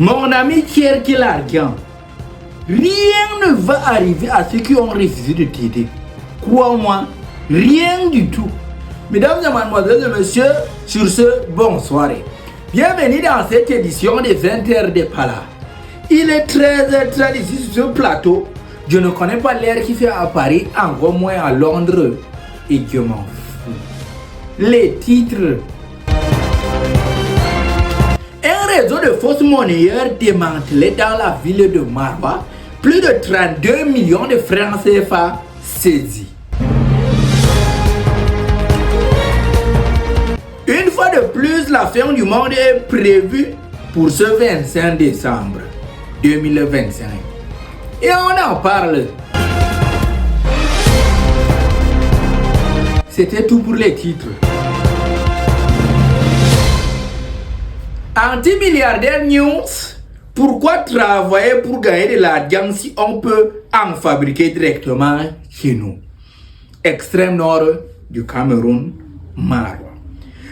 Mon ami Thierry Kilarkian, rien ne va arriver à ceux qui ont refusé de t'aider. Crois-moi, rien du tout. Mesdames et mademoiselles et messieurs, sur ce, bonsoir. Bienvenue dans cette édition des 20h de Pala. Il est 13h30 ici sur ce plateau. Je ne connais pas l'heure qui fait à Paris, encore moins à Londres. Et je m'en fous. Les titres. Un réseau de fausses monnayeurs démantelé dans la ville de Marwa. Plus de 32 millions de francs CFA saisis. Une fois de plus, la fin du monde est prévue pour ce 25 décembre 2025. Et on en parle. C'était tout pour les titres. Anti-milliardaire news. Pourquoi travailler pour gagner de l'argent si on peut en fabriquer directement chez nous? Extrême nord du Cameroun, Marwa.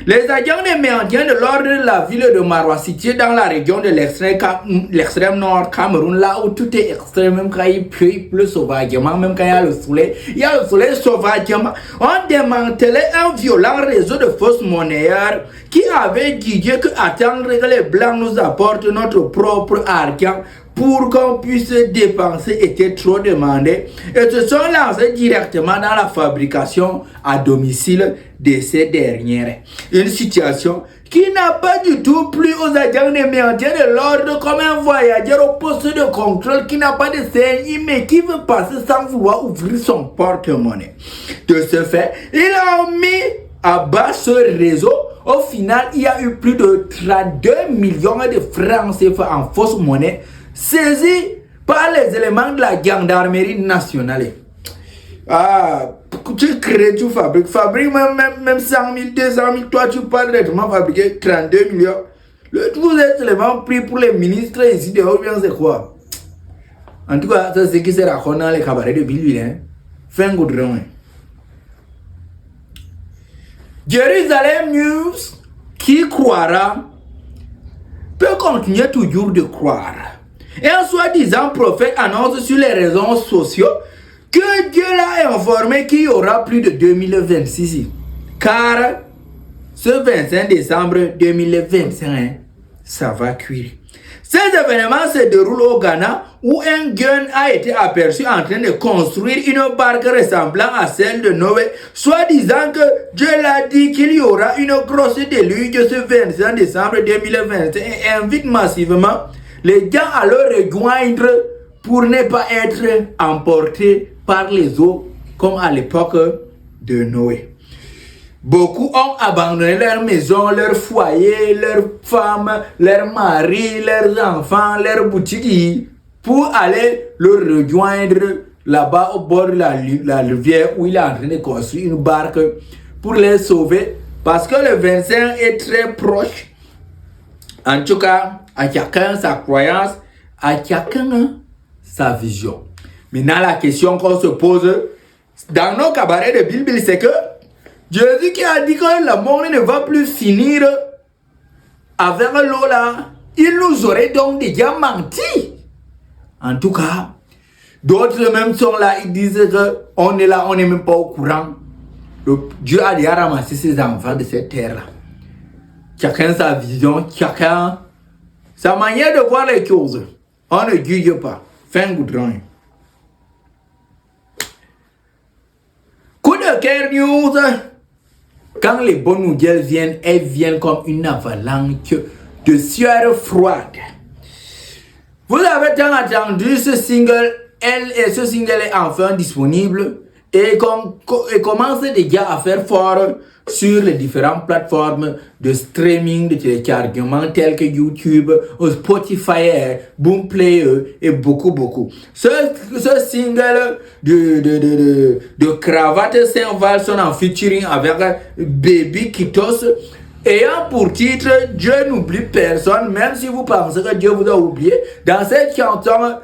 Les agents de maintien de l'ordre de la ville de Marwa, située dans la région de l'extrême nord Cameroun, là où tout est extrême, même quand il pleut sauvagement, même quand il y a le soleil sauvagement, ont démantelé un violent réseau de fausses monnayeurs qui avait dit que attendre que les blancs nous apportent notre propre argent pour qu'on puisse dépenser était trop demandé et se sont lancés directement dans la fabrication à domicile de ces dernières. Une situation qui n'a pas du tout plu aux agents de maintien de l'ordre comme un voyageur au poste de contrôle qui n'a pas de CNI mais qui veut passer sans vouloir ouvrir son porte-monnaie. De ce fait, ils ont mis à bas ce réseau. Au final, il y a eu plus de 32 millions de francs CFA en fausse monnaie saisis par les éléments de la gendarmerie nationale. Ah, tu crées, tu fabriques même 100 000, 200 000, toi tu parles directement fabriquer 32 millions. Vous êtes seulement pris pour les ministres ici de haut, bien c'est quoi? En tout cas, ça c'est qui se raconte dans les cabarets de Billeville, hein. Fais un goudron, hein. Jérusalem News, qui croira, peut continuer toujours de croire. Et un soi-disant prophète annonce sur les réseaux sociaux que Dieu l'a informé qu'il y aura plus de 2026. Car ce 25 décembre 2025, ça va cuire. Ces événements se déroulent au Ghana où un jeune a été aperçu en train de construire une barque ressemblant à celle de Noé, soi-disant que Dieu l'a dit qu'il y aura une grosse déluge ce 25 décembre 2025 et invite massivement les gens à le rejoindre pour ne pas être emportés par les eaux comme à l'époque de Noé. Beaucoup ont abandonné leur maison, leur foyer, leurs femmes, leurs maris, leurs enfants, leurs boutiques pour aller le rejoindre là-bas au bord de la rivière où il est en train de construire une barque pour les sauver parce que le 25 est très proche. En tout cas, à chacun sa croyance, à chacun sa vision. Maintenant, la question qu'on se pose dans nos cabarets de Bible, c'est que Jésus qui a dit que le monde ne va plus finir avec l'eau là, il nous aurait donc déjà menti. En tout cas, d'autres même sont là, ils disent qu'on est là, on n'est même pas au courant. Dieu a déjà ramassé ses enfants de cette terre-là. Chacun sa vision, chacun sa manière de voir les choses. On ne juge pas. Fin goudron. Coup de cœur news. Quand les bonnes nouvelles viennent, elles viennent comme une avalanche de sueur froide. Vous avez tant attendu ce single, ce single est enfin disponible et commence déjà à faire fort sur les différentes plateformes de streaming, de téléchargement telles que YouTube, Spotify, Boomplay et beaucoup. Ce single de Cravate Saint-Valson en featuring avec Baby Kitos ayant pour titre Dieu n'oublie personne, même si vous pensez que Dieu vous a oublié. Dans cette chanson,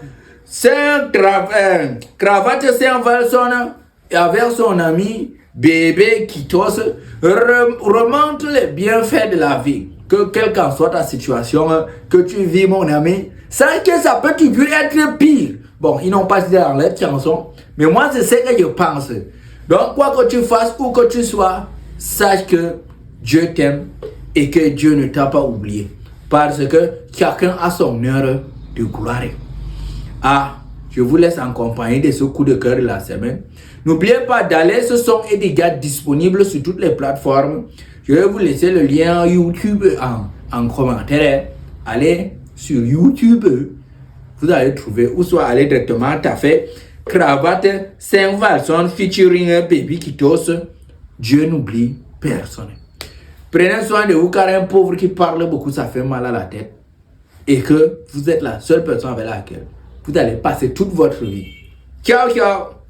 Cravate Saint-Valson avec son ami Bébé Kitos remonte les bienfaits de la vie. Que quelle qu'en soit ta situation que tu vis, mon ami, sache que ça peut toujours être pire. Bon, ils n'ont pas dit dans leur chanson, mais moi, c'est ce que je pense. Donc, quoi que tu fasses, où que tu sois, sache que Dieu t'aime et que Dieu ne t'a pas oublié. Parce que chacun a son heure de gloire. Ah, je vous laisse en compagnie de ce coup de cœur de la semaine. N'oubliez pas d'aller, ce son est déjà disponible sur toutes les plateformes. Je vais vous laisser le lien YouTube en commentaire. Allez sur YouTube, vous allez trouver, ou soit allez directement taper Cravate Saint-Valson featuring Baby Kitos. Dieu n'oublie personne. Prenez soin de vous car un pauvre qui parle beaucoup, ça fait mal à la tête. Et que vous êtes la seule personne avec laquelle vous allez passer toute votre vie. Ciao, ciao!